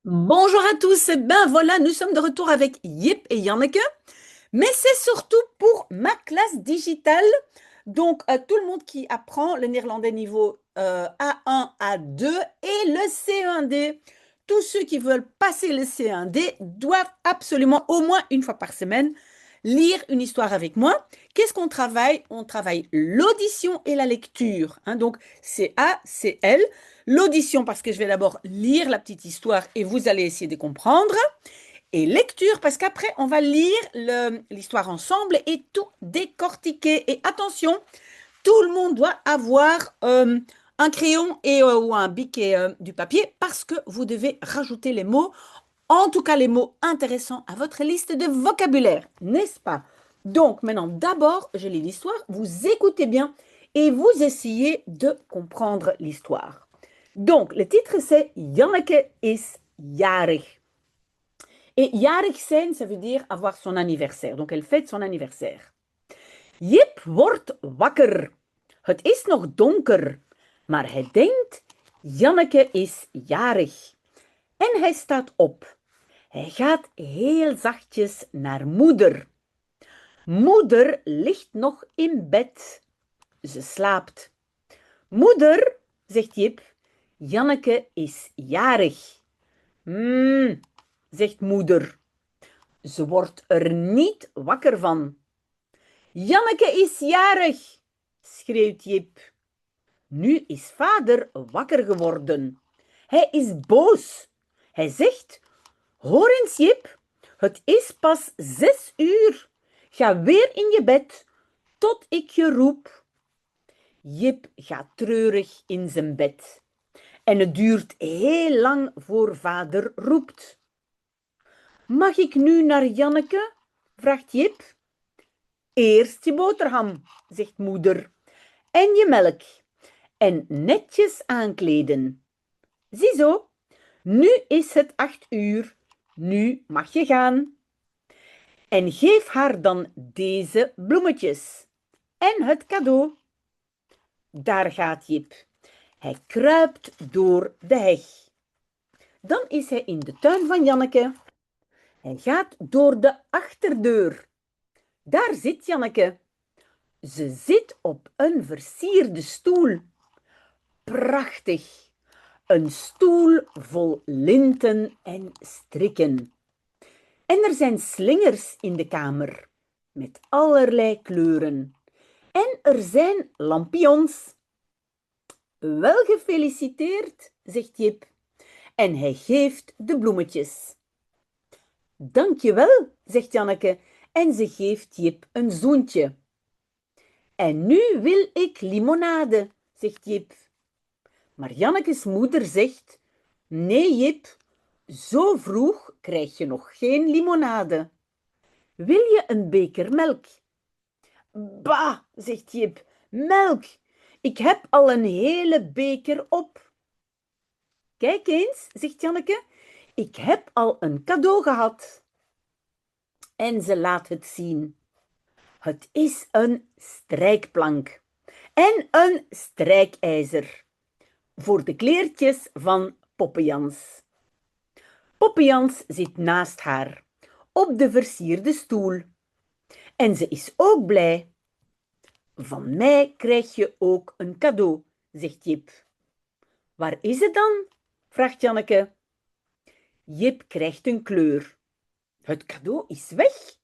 Bonjour à tous, et ben voilà, nous sommes de retour avec Yip et Janneke, mais c'est surtout pour ma classe digitale. Donc, tout le monde qui apprend le néerlandais niveau A1, A2 et le C1D. Tous ceux qui veulent passer le C1D doivent absolument, au moins une fois par semaine, lire une histoire avec moi. Qu'est-ce qu'on travaille? On travaille l'audition et la lecture, hein. Donc, c'est A, c'est L. L'audition, parce que je vais d'abord lire la petite histoire et vous allez essayer de comprendre. Et lecture, parce qu'après, on va lire l'histoire ensemble et tout décortiquer. Et attention, tout le monde doit avoir un crayon ou un bic et du papier parce que vous devez rajouter les mots, en tout cas les mots intéressants à votre liste de vocabulaire, n'est-ce pas? Donc maintenant, d'abord, je lis l'histoire, vous écoutez bien et vous essayez de comprendre l'histoire. Donc, le titre c'est Janneke is jarig. Et jarig zijn, ça veut dire avoir son anniversaire. Donc, elle fête son anniversaire. Jip wordt wakker. Het is nog donker, maar hij denkt, Janneke is jarig. En hij staat op. Hij gaat heel zachtjes naar moeder. Moeder ligt nog in bed. Ze slaapt. Moeder, zegt Jip, Janneke is jarig. Zegt moeder. Ze wordt er niet wakker van. Janneke is jarig, schreeuwt Jip. Nu is vader wakker geworden. Hij is boos. Hij zegt, hoor eens Jip, het is pas 6 uur. Ga weer in je bed tot ik je roep. Jip gaat treurig in zijn bed. En het duurt heel lang voor vader roept. Mag ik nu naar Janneke? Vraagt Jip. Eerst je boterham, zegt moeder. En je melk. En netjes aankleden. Ziezo, nu is het 8 uur. Nu mag je gaan. En geef haar dan deze bloemetjes. En het cadeau. Daar gaat Jip. Hij kruipt door de heg. Dan is hij in de tuin van Janneke. Hij gaat door de achterdeur. Daar zit Janneke. Ze zit op een versierde stoel. Prachtig. Een stoel vol linten en strikken. En er zijn slingers in de kamer met allerlei kleuren. En er zijn lampions. Wel gefeliciteerd, zegt Jip. En hij geeft de bloemetjes. Dankjewel, zegt Janneke. En ze geeft Jip een zoentje. En nu wil ik limonade, zegt Jip. Maar Jannekes moeder zegt, nee Jip, zo vroeg krijg je nog geen limonade. Wil je een beker melk? Bah, zegt Jip, melk. Ik heb al een hele beker op. Kijk eens, zegt Janneke, ik heb al een cadeau gehad. En ze laat het zien. Het is een strijkplank en een strijkijzer voor de kleertjes van Poppejans. Poppejans zit naast haar op de versierde stoel en ze is ook blij. Van mij krijg je ook een cadeau, zegt Jip. Waar is het dan? Vraagt Janneke. Jip krijgt een kleur. Het cadeau is weg.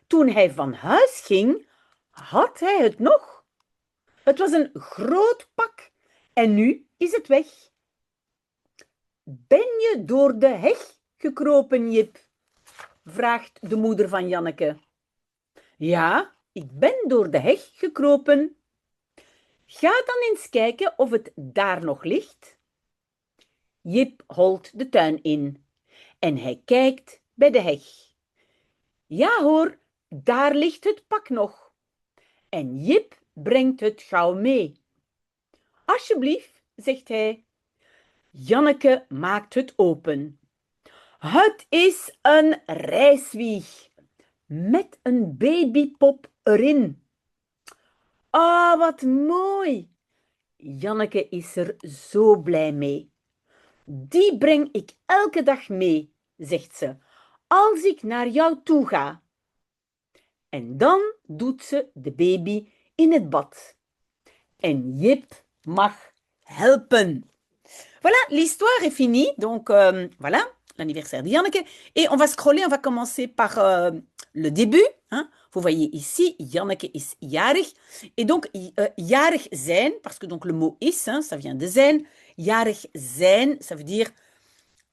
Toen hij van huis ging, had hij het nog. Het was een groot pak en nu is het weg. Ben je door de heg gekropen, Jip? Vraagt de moeder van Janneke. Ja, ik ben door de heg gekropen. Ga dan eens kijken of het daar nog ligt. Jip holt de tuin in en hij kijkt bij de heg. Ja hoor, daar ligt het pak nog. En Jip brengt het gauw mee. Alsjeblieft, zegt hij. Janneke maakt het open. Het is een reiswieg met een babypop erin. Ah, wat mooi! Janneke is er zo blij mee. die breng ik elke dag mee, zegt ze, als ik naar jou toe ga. En dan doet ze de baby in het bad. En Jip mag helpen. Voilà, l'histoire est finie. Donc, voilà, l'anniversaire de Janneke. Et on va scroller, on va commencer par le début. Hein. Vous voyez ici, Janneke is jarig. Et donc, jarig zijn, parce que donc le mot is, hein, ça vient de zijn. Jarig zijn, ça veut dire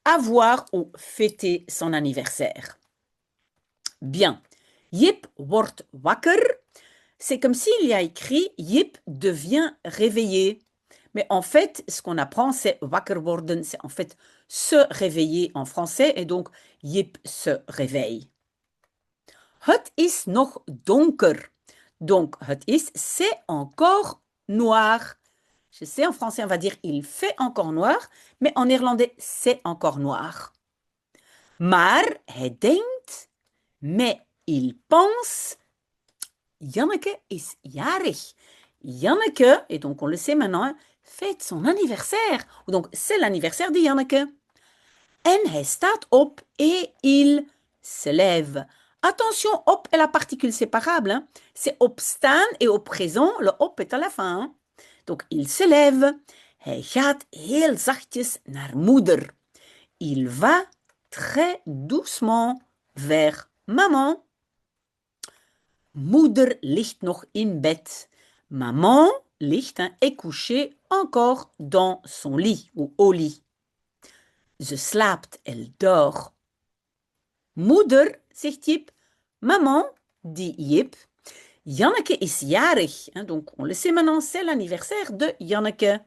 avoir ou fêter son anniversaire. Bien. Jip wordt wakker. C'est comme s'il y a écrit Jip devient réveillé. Mais en fait, ce qu'on apprend, c'est wakker worden, c'est en fait se réveiller en français. Et donc, Jip se réveille. Het is nog donker. Donc, het is, c'est encore noir. Je sais, en français, on va dire il fait encore noir, mais en néerlandais, c'est encore noir. Maar hij denkt, mais il pense, Janneke is jarig. Janneke, et donc on le sait maintenant, fête son anniversaire. Donc c'est l'anniversaire de Janneke. En hij staat op et il se lève. Attention, op est la particule séparable. Hein. C'est opstaan et au présent, le op est à la fin. Hein. Donc il se lève. Hij gaat heel zachtjes naar moeder. Il va très doucement vers maman. Moeder ligt nog in bed. Maman ligt, hein, est couchée encore dans son lit ou au lit. Ze slaapt, elle dort. Moeder, zegt Jip. Maman, dit Jip. Janneke is jarig. Hein, donc, on le sait maintenant, c'est l'anniversaire de Janneke.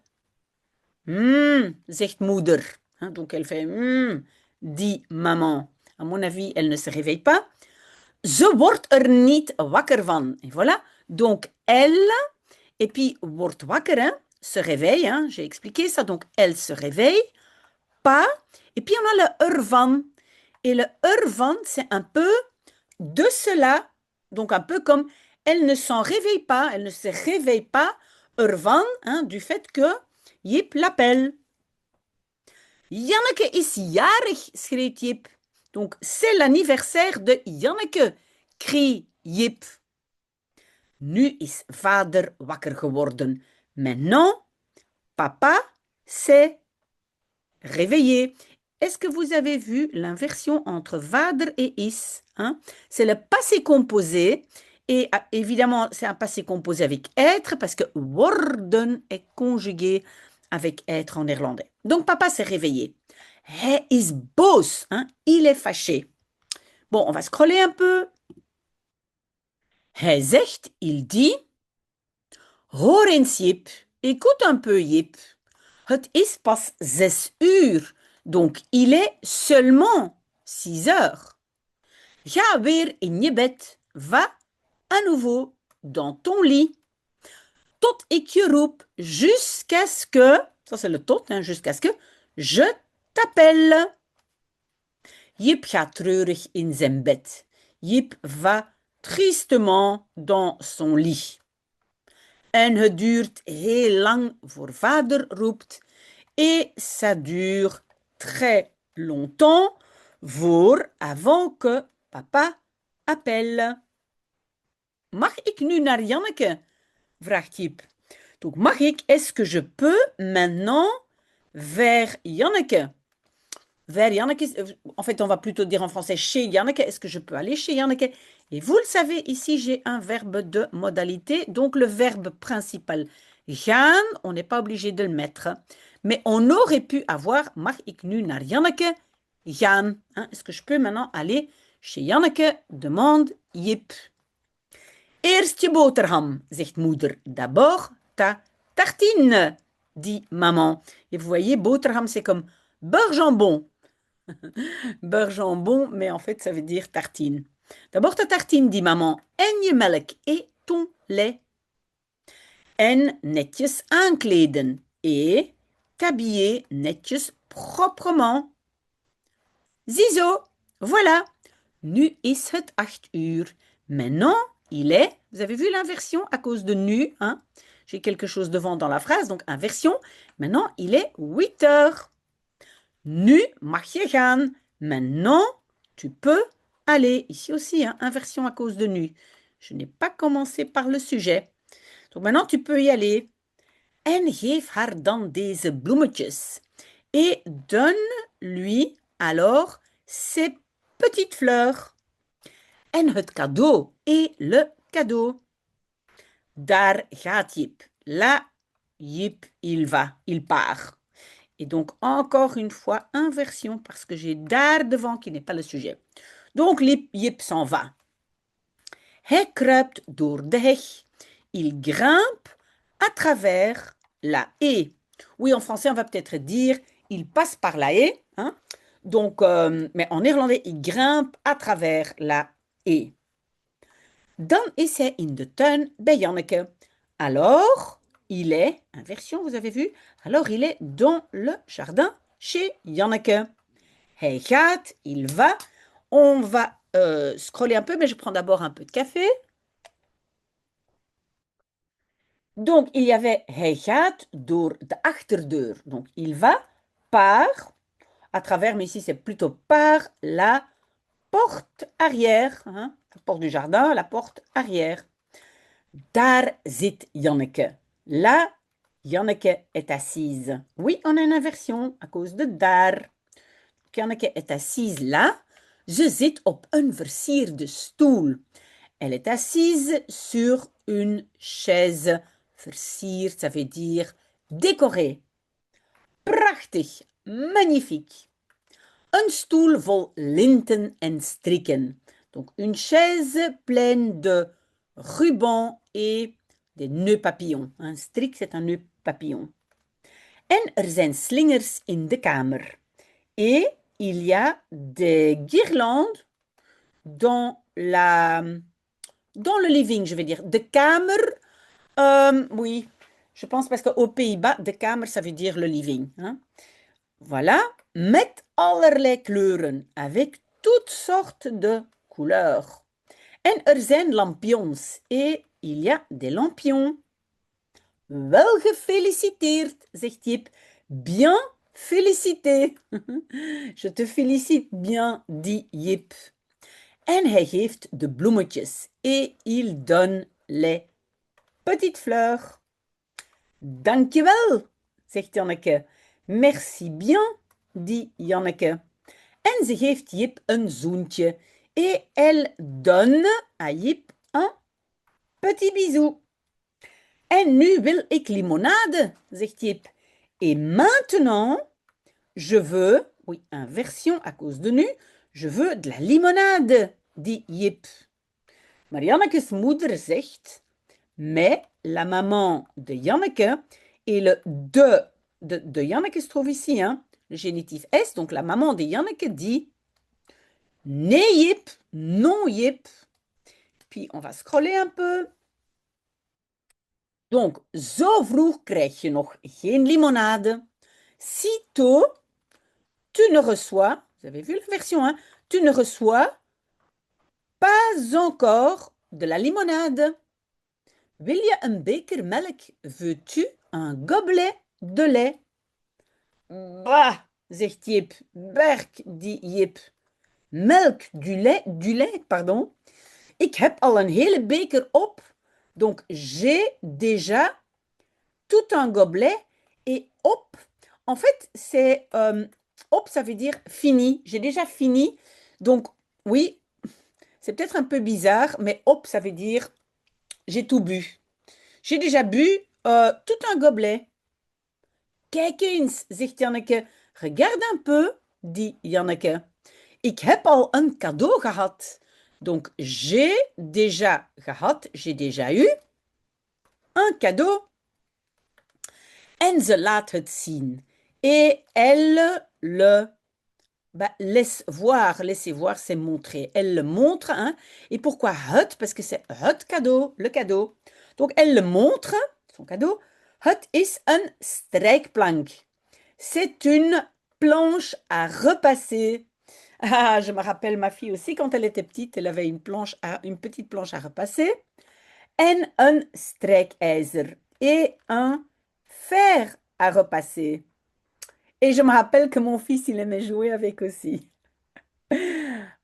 Zegt moeder. Hein, donc, elle fait dit maman. À mon avis, elle ne se réveille pas. Ze wordt niet wakker van. Et voilà. Donc, elle, et puis, wordt wakker, hein, se réveille. Hein, j'ai expliqué ça. Donc, elle se réveille. Pas. Et puis, on a le ervan. Et le ervan, c'est un peu de cela. Donc, un peu comme elle ne s'en réveille pas. Elle ne se réveille pas. Ervan, hein, du fait que Jip l'appelle. Janneke is jarig, schreeuwt Jip. Donc, c'est l'anniversaire de Janneke, crie Jip. Nu is vader wakker geworden. Maintenant, papa s'est réveillé. Est-ce que vous avez vu l'inversion entre vader et is, hein? C'est le passé composé. Et évidemment, c'est un passé composé avec être parce que worden est conjugué avec être en néerlandais. Donc, papa s'est réveillé. Hij is boos, hein? Il est fâché. Bon, on va scroller un peu. Hij zegt, il dit, hoor eens Jip, écoute un peu Jip. Het is pas 6 uur, donc il est seulement 6 heures. Ga weer in je bed, va à nouveau dans ton lit. Tot ik je roep, jusqu'à ce que, ça c'est le tot, hein, jusqu'à ce que, je t'appelle. Jip gaat treurig in zijn bed. Jip va tristement dans son lit. En het duurt heel lang voor vader roept. Et ça dure très longtemps avant que papa appelle. Mag ik nu naar Janneke? Vraagt Jip. Donc, mag ik, est-ce que je peux maintenant vers Janneke? Vers Janneke, en fait, on va plutôt dire en français chez Janneke. Est-ce que je peux aller chez Janneke? Et vous le savez, ici, j'ai un verbe de modalité. Donc, le verbe principal, gaan, on n'est pas obligé de le mettre. Mais on aurait pu avoir, mag ik nu naar Janneke gaan? Hein? Est-ce que je peux maintenant aller chez Janneke? Demande Jip. Eerst je boterham, zegt moeder. D'abord ta tartine, dit maman. Et vous voyez, boterham, c'est comme beurre jambon. Beurre jambon, mais en fait, ça veut dire tartine. D'abord ta tartine, dit maman. En je melk et ton lait. En netjes aankleden. Et t'habiller netjes proprement. Ziezo, voilà. Nu is het 8 uur. Maintenant, il est, vous avez vu l'inversion à cause de nu, hein? J'ai quelque chose devant dans la phrase, donc inversion. Maintenant, il est 8 heures. Nu mag je gaan. Maintenant, tu peux aller. Ici aussi, hein, inversion à cause de nu. Je n'ai pas commencé par le sujet. Donc maintenant, tu peux y aller. En geef haar dan deze bloemetjes. Et donne-lui alors ces petites fleurs. En het cadeau. Et le cadeau. Daar gaat Jip. Là, Jip, il va, il part. Et donc, encore une fois, inversion parce que j'ai daar devant qui n'est pas le sujet. Donc, Jip s'en va. Hij kruipt door de heg. Il grimpe à travers la haie. Oui, en français, on va peut-être dire il passe par la haie. Hein? Donc, mais en néerlandais, il grimpe à travers la haie. Dan is hij in de tuin bij Janneke. Alors, il est, inversion, vous avez vu? Alors, il est dans le jardin chez Janneke. Hij gaat, il va. On va scroller un peu, mais je prends d'abord un peu de café. Donc, il y avait hij gaat door de achterdeur. Donc, il va par, à travers, mais ici c'est plutôt par la porte arrière. Hein? La porte du jardin, la porte arrière. Daar zit Janneke. Là, Janneke est assise. Oui, on a une inversion à cause de daar. Janneke est assise là. Ze zit op een versierde stoel. Elle est assise sur une chaise. Versierd, ça veut dire décorée. Prachtig, magnifique. Een stoel vol linten en strikken. Donc une chaise pleine de rubans et des nœuds papillons. Un strik, c'est un nœud papillon. En er zijn slingers in de kamer. Et il y a des guirlandes dans le living, je vais dire. De kamer, oui, je pense parce qu'aux Pays-Bas, de kamer, ça veut dire le living. Hein? Voilà, met allerlei kleuren, avec toutes sortes de couleurs. En er zijn lampions, et il y a des lampions. Wel gefeliciteerd, zegt Jip. Bien félicité. Je te félicite bien, dit Jip. En hij geeft de bloemetjes, et il donne les petites fleurs. Dankjewel, zegt Janneke. Merci bien, dit Janneke. En ze geeft Jip een zoentje. Et elle donne à Jip un petit bisou. En nu wil ik limonade, zegt Jip. Et maintenant, je veux, oui, inversion à cause de nu, je veux de la limonade, dit Jip. Mariannekes moeder zegt, mais la maman de Janneke et le de Janneke se trouve ici, hein, le génitif S, donc la maman de Janneke dit nee Jip, non Jip. Puis on va scroller un peu. Donc, zo vroeg krijg je nog geen limonade. Sitôt, tu ne reçois, vous avez vu la version, hein, tu ne reçois pas encore de la limonade. Wil je een beker melk? Veux-tu un gobelet de lait? Bah, zegt Jip. Berk, dit Jip. Melk, du lait, pardon. Ik heb al een hele beker op. Donc, j'ai déjà tout un gobelet. Et op, en fait, c'est... op, ça veut dire fini. J'ai déjà fini. Donc, oui, c'est peut-être un peu bizarre, mais op, ça veut dire j'ai tout bu. J'ai déjà bu tout un gobelet. Kijk eens, zegt Janneke. Regarde un peu, dit Janneke. Ik heb al een cadeau gehad. Donc, j'ai déjà gehad, j'ai déjà eu un cadeau. En ze laat het zien. Et elle le laisse voir. Laisser voir, c'est montrer. Elle le montre. Hein? Et pourquoi het? Parce que c'est het cadeau, le cadeau. Donc, elle le montre, son cadeau. Het is een strijkplank. C'est une planche à repasser. Ah, je me rappelle ma fille aussi, quand elle était petite, elle avait une petite planche à repasser. En een strijkijzer. Et un fer à repasser. Et je me rappelle que mon fils, il aimait jouer avec aussi.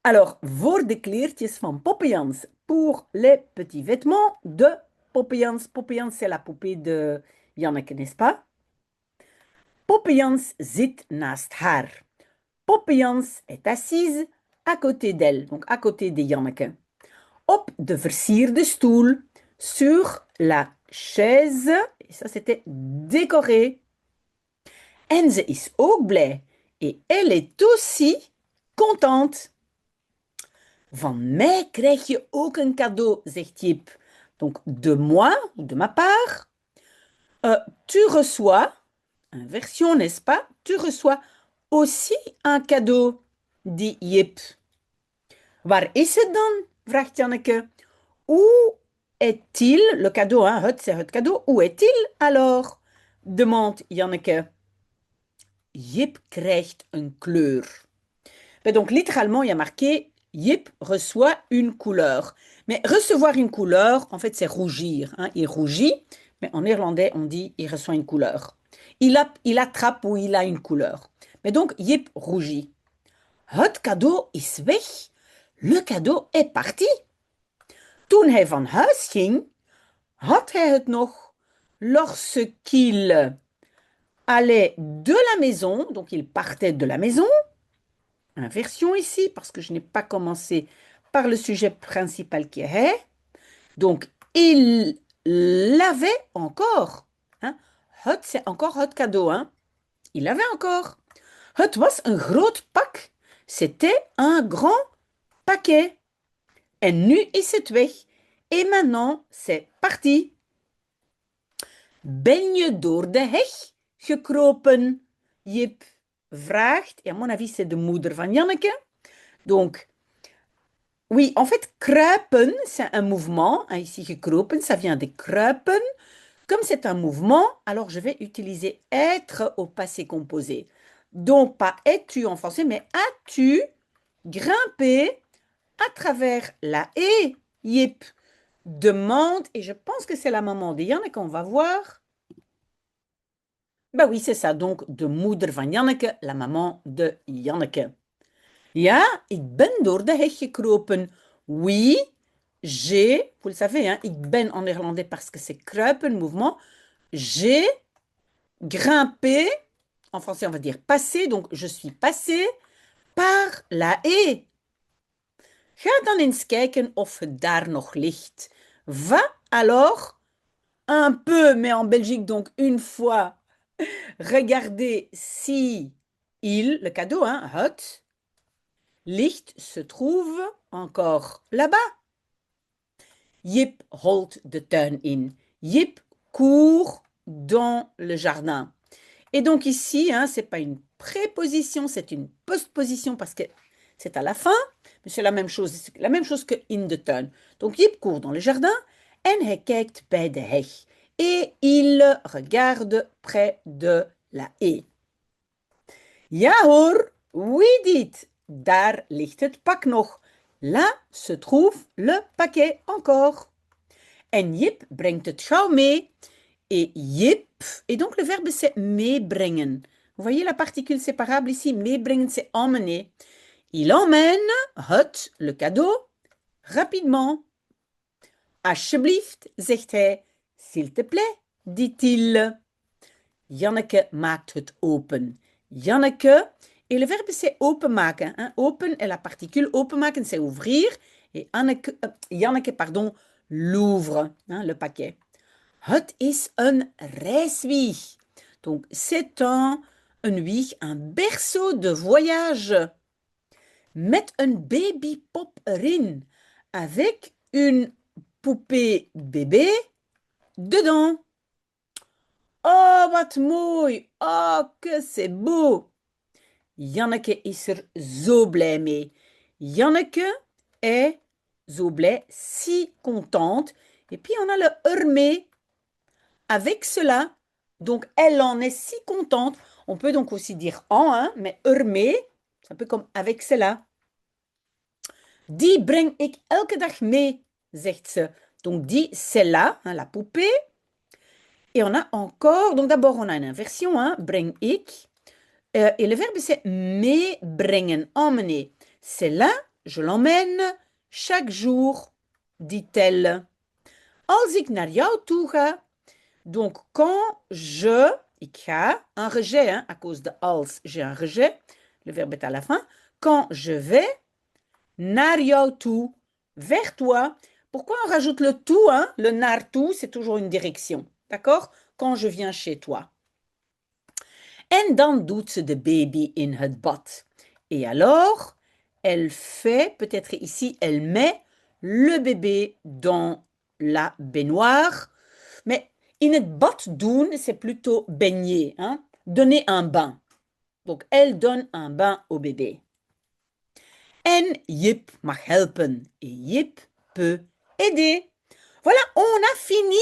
Alors, voor de kleertjes van Poppejans. Pour les petits vêtements de Poppejans. Poppejans, c'est la poupée de Janneke, n'est-ce pas? Poppejans zit naast haar. Poppejans est assise à côté d'elle, donc à côté de Janneke. Op de versierde stoel, sur la chaise. Et ça, c'était décoré. En ze is ook blij. Et elle est aussi contente. Van mij krijg je ook een cadeau, zegt Jip. Donc, de moi, ou de ma part, tu reçois, inversion, n'est-ce pas? Tu reçois aussi un cadeau, dit Jip. Waar is het dan? Vraagt Janneke. Où est-il? Le cadeau, hein? Het, c'est het cadeau. Où est-il alors? Demande Janneke. Jip krijgt een kleur. Ben donc, littéralement, il y a marqué Jip reçoit une couleur. Mais recevoir une couleur, en fait, c'est rougir, hein. Il rougit, mais en néerlandais, on dit il reçoit une couleur. Il attrape ou il a une couleur. Mais donc, Jip rougit. Het cadeau is weg. Le cadeau est parti. Toen hij van huis ging, had hij het nog. Lorsqu'il allait de la maison, donc il partait de la maison, inversion ici, parce que je n'ai pas commencé par le sujet principal qui est. Donc, il l'avait encore. Hein? Het, c'est encore het cadeau. Hein? Il l'avait encore. Het was een groot pak. C'était un grand paquet. En nu is het weg. Et maintenant, c'est parti. Ben je door de heg gekropen? Jip vraagt. Et à mon avis, c'est de moeder van Janneke. Donc, oui, en fait, kruipen, c'est un mouvement. Hein, ici, gekropen, ça vient de kruipen. Comme c'est un mouvement, alors je vais utiliser être au passé composé. Donc, pas es-tu en français, mais as-tu grimpé à travers la haie? Yip demande, et je pense que c'est la maman de Janneke, on va voir. Ben oui, c'est ça, donc de moeder van Janneke, la maman de Janneke. Ja, ik ben door de heg gekropen. Oui, j'ai, vous le savez, hein, ik ben en néerlandais parce que c'est kruipen, mouvement. J'ai grimpé, en français on va dire passé, donc je suis passé par la haie. Ga dan eens kijken of het daar nog ligt. Va alors un peu, mais en Belgique, donc une fois, regarder si il, le cadeau, hein, het, ligt, se trouve encore là-bas. Jip holt de tuin in. Jip court dans le jardin. Et donc ici, hein, ce n'est pas une préposition, c'est une postposition parce que c'est à la fin, mais c'est la même chose que in de tuin. Donc Jip court dans le jardin en hij kijkt bij de heg. Et il regarde près de la haie. Ja hoor, oui dit, daar ligt het pak nog. Là se trouve le paquet encore. En Jip brengt het gauw mee. Et Jip, et donc le verbe c'est meebrengen. Vous voyez la particule séparable ici, meebrengen c'est emmener. Il emmène het, le cadeau, rapidement. Alsjeblieft, zegt hij. S'il te plaît, dit-il. Janneke maakt het open. Janneke, et le verbe c'est openmaken. Hein? Open et la particule openmaken c'est ouvrir. Et Janneke, pardon, l'ouvre, hein, le paquet. Het is een reiswieg. Donc c'est een wieg, un berceau de voyage. Met een babypop erin. Avec une poupée bébé dedans. Oh, wat mooi. Oh, que c'est beau. Janneke is er zo blij mee. Janneke est zo blij, si contente. Et puis on a le ermee. Avec cela, donc elle en est si contente. On peut donc aussi dire en, hein, mais ermee, c'est un peu comme avec cela. Die breng ik elke dag mee, zegt ze. Donc die, celle-là, hein, la poupée. Et on a encore, donc d'abord on a une inversion, hein, breng ik. Et le verbe, c'est meebrengen, emmener. C'est là, je l'emmène chaque jour, dit-elle. Als ik naar jou toe ga, donc quand je, ik ga, un rejet, hein, à cause de als, j'ai un rejet, le verbe est à la fin. Quand je vais, naar jou toe, vers toi. Pourquoi on rajoute le tout, hein? Le naartoe, c'est toujours une direction, d'accord? Quand je viens chez toi. En dan doet ze de baby in het bad. Et alors, elle fait, peut-être ici, elle met le bébé dans la baignoire. Mais in het bad doen, c'est plutôt baigner, hein? Donner un bain. Donc, elle donne un bain au bébé. En Jip mag helpen. Et Jip peut aider. Voilà, on a fini.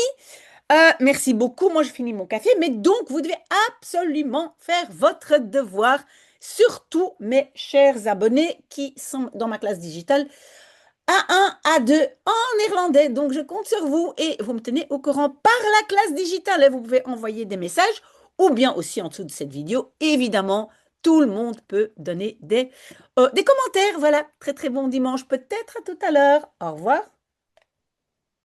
Merci beaucoup. Moi, je finis mon café. Mais donc, vous devez absolument faire votre devoir. Surtout mes chers abonnés qui sont dans ma classe digitale A1, A2 en néerlandais. Donc, je compte sur vous et vous me tenez au courant par la classe digitale. Et vous pouvez envoyer des messages ou bien aussi en dessous de cette vidéo. Évidemment, tout le monde peut donner des commentaires. Voilà, très très bon dimanche. Peut-être à tout à l'heure. Au revoir.